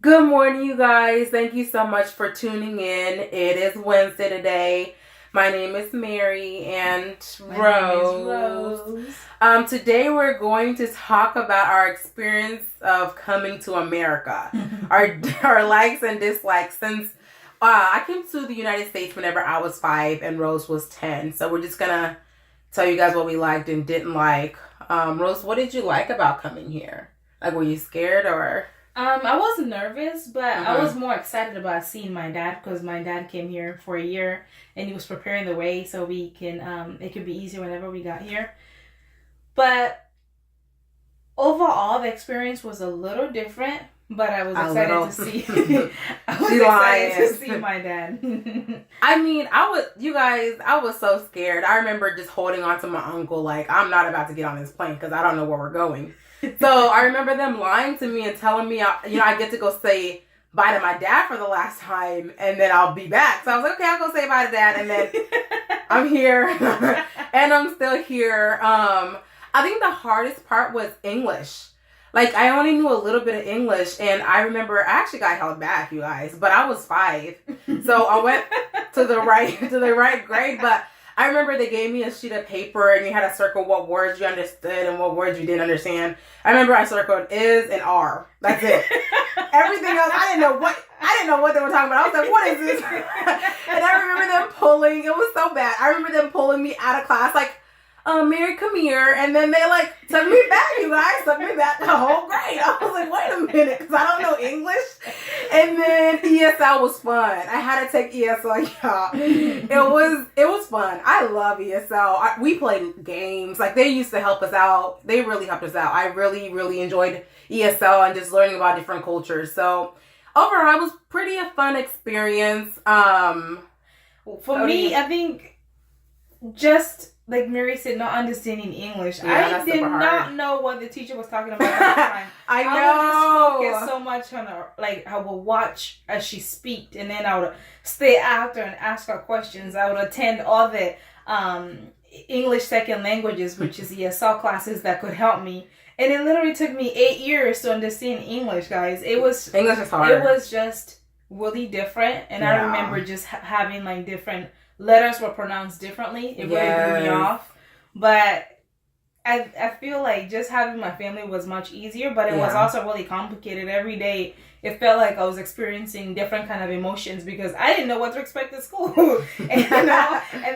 Good morning, you guys. Thank you so much for tuning in. It is Wednesday today. My name is Mary and Rose. Today we're going to talk about our experience of coming to America, our likes and dislikes since I came to the United States whenever I was 5 and Rose was 10. So we're just gonna tell you guys what we liked and didn't like. Rose, what did you like about coming here? Like, were you scared or? I wasn't nervous, but I was more excited about seeing my dad because my dad came here for a year and he was preparing the way so we can, it could be easier whenever we got here. But overall, the experience was a little different, but I was excited to see. I was excited to see my dad. I mean, I was so scared. I remember just holding on to my uncle, like, I'm not about to get on this plane because I don't know where we're going. So I remember them lying to me and telling me, I get to go say bye to my dad for the last time and then I'll be back. So I was like, okay, I'll go say bye to dad. And then I'm here and I'm still here. I think the hardest part was English. Like, I only knew a little bit of English and I remember I actually got held back, you guys, but I was 5. So I went to the right grade, but I remember they gave me a sheet of paper and you had to circle what words you understood and what words you didn't understand. I remember I circled is and are. That's it. Everything else, I didn't know what they were talking about. I was like, what is this? And I remember them pulling, it was so bad. I remember them pulling me out of class like, Mary, come here. And then they took me back, you guys. Took me back the whole grade. I was like, wait a minute, because I don't know English. And then ESL was fun. I had to take ESL, y'all. It was fun. I love ESL. We played games. Like, they used to help us out. They really helped us out. I really, really enjoyed ESL and just learning about different cultures. So overall, it was pretty a fun experience. For me, I think just like Mary said, not understanding English. Yeah, I did not know what the teacher was talking about at the time. I know. I would just focus so much on her. Like, I would watch as she speak, and then I would stay after and ask her questions. I would attend all the English second languages, which is ESL classes that could help me. And it literally took me 8 years to understand English, guys. English is hard. It was just really different, and I remember just having like different letters were pronounced differently. It really threw me off. But I feel like just having my family was much easier, but it was also really complicated. Every day, it felt like I was experiencing different kind of emotions because I didn't know what to expect at school. And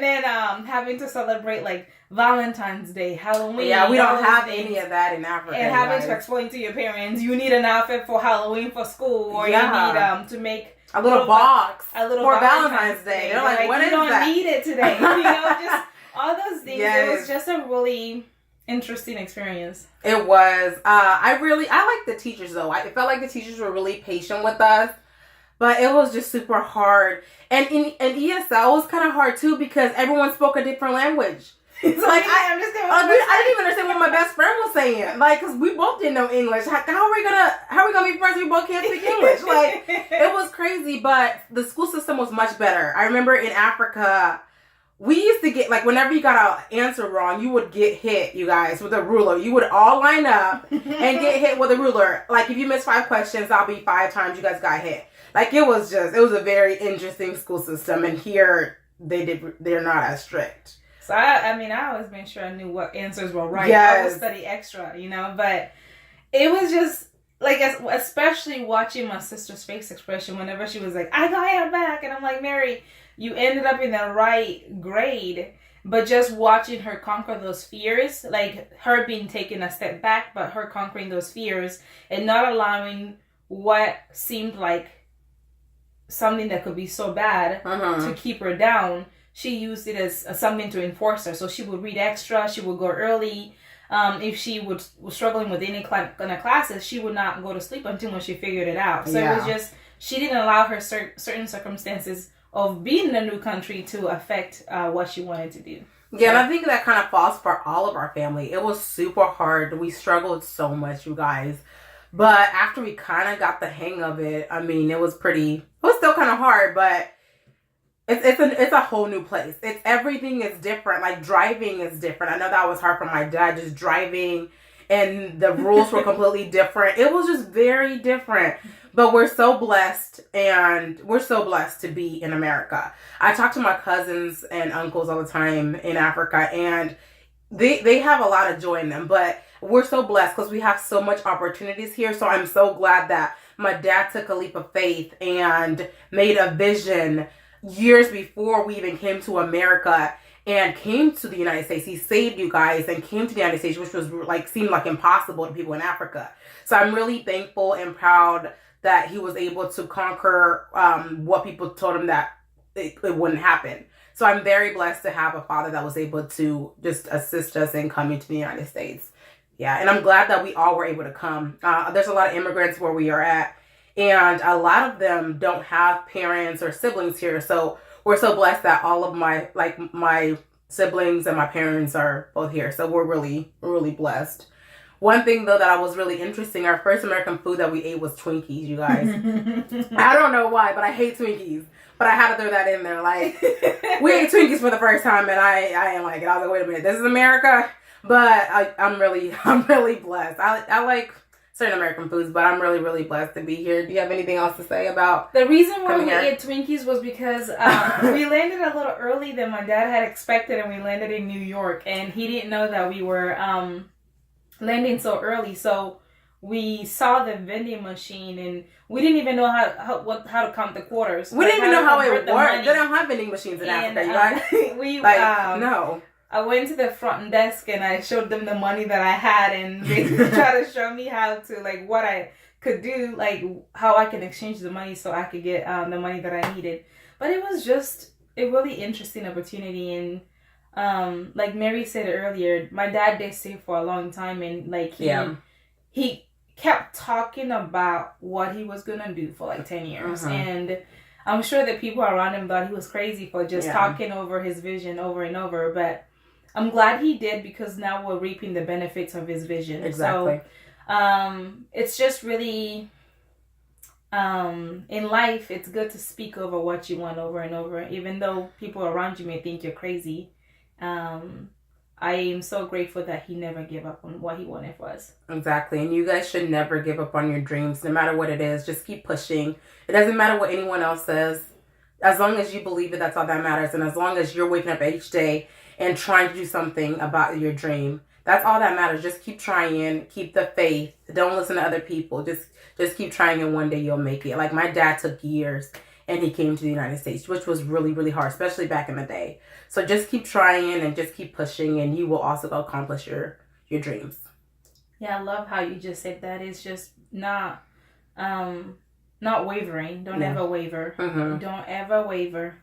then having to celebrate like Valentine's Day, Halloween. Yeah, we don't have any of that in Africa. And having to explain to your parents, you need an outfit for Halloween for school, or you need to make a little box for Valentine's Day. They're like, what is that? You don't need it today. Just all those things. Yes. It was just a really interesting experience. It was. I like the teachers though. I felt like the teachers were really patient with us, but it was just super hard. And in ESL was kind of hard too because everyone spoke a different language. So like I didn't even understand what my best friend was saying. Like, cause we both didn't know English. How are we gonna be friends? We both can't speak English. Like, it was crazy. But the school system was much better. I remember in Africa, we used to get like whenever you got an answer wrong, you would get hit, you guys, with a ruler. You would all line up and get hit with a ruler. Like, if you missed 5 questions, that'll be 5 times you guys got hit. Like, it was a very interesting school system. And here they're not as strict. So, I always made sure I knew what answers were right. Yes. I would study extra, but it was just, like, especially watching my sister's face expression whenever she was like, I got her back. And I'm like, Mary, you ended up in the right grade. But just watching her conquer those fears, like her being taken a step back, but her conquering those fears and not allowing what seemed like something that could be so bad to keep her down. She used it as something to enforce her. So she would read extra. She would go early. If she was struggling with any kind of classes, she would not go to sleep until when she figured it out. So it was just, she didn't allow her certain circumstances of being in a new country to affect what she wanted to do. Yeah, and I think that kind of falls for all of our family. It was super hard. We struggled so much, you guys. But after we kind of got the hang of it, it was still kind of hard, but it's a whole new place. Everything is different. Like, driving is different. I know that was hard for my dad, just driving and the rules were completely different. It was just very different. But we're so blessed, and we're so blessed to be in America. I talk to my cousins and uncles all the time in Africa, and they have a lot of joy in them. But we're so blessed because we have so much opportunities here. So I'm so glad that my dad took a leap of faith and made a vision years before we even came to America and came to the United States. He saved you guys and came to the United States, which was like seemed like impossible to people in Africa. So I'm really thankful and proud that he was able to conquer what people told him that it wouldn't happen. So I'm very blessed to have a father that was able to just assist us in coming to the United States. Yeah, and I'm glad that we all were able to come. There's a lot of immigrants where we are at, and a lot of them don't have parents or siblings here. So we're so blessed that all of my siblings and my parents are both here. So we're really, really blessed. One thing, though, that I was really interesting, our first American food that we ate was Twinkies, you guys. I don't know why, but I hate Twinkies. But I had to throw that in there. Like, we ate Twinkies for the first time, and I didn't like it. I was like, wait a minute, this is America? But I'm really blessed. I like certain American foods, but I'm really, really blessed to be here. Do you have anything else to say about the reason why we ate Twinkies was because we landed a little early than my dad had expected, and we landed in New York, and he didn't know that we were landing so early. So we saw the vending machine, and we didn't even know how to count the quarters. We didn't even know how it worked. They don't have vending machines in Africa, you guys. No. I went to the front desk and I showed them the money that I had, and they tried to show me how to, like, what I could do, like how I can exchange the money so I could get the money that I needed. But it was just a really interesting opportunity, and like Mary said earlier, my dad did save for a long time, and like he kept talking about what he was gonna do for like 10 years, and I'm sure that people around him thought he was crazy for just talking over his vision over and over, but I'm glad he did, because now we're reaping the benefits of his vision. Exactly. So it's just really in life, it's good to speak over what you want over and over, even though people around you may think you're crazy. I am so grateful that he never gave up on what he wanted for us. Exactly. And you guys should never give up on your dreams, no matter what it is. Just keep pushing. It doesn't matter what anyone else says. As long as you believe it, that's all that matters. And as long as you're waking up each day and trying to do something about your dream, that's all that matters. Just keep trying. Keep the faith. Don't listen to other people. Just keep trying, and one day you'll make it. Like, my dad took years, and he came to the United States, which was really, really hard, especially back in the day. So just keep trying and just keep pushing, and you will also accomplish your dreams. Yeah, I love how you just said that. It's just not wavering. Don't ever waver. Don't ever waver.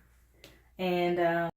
And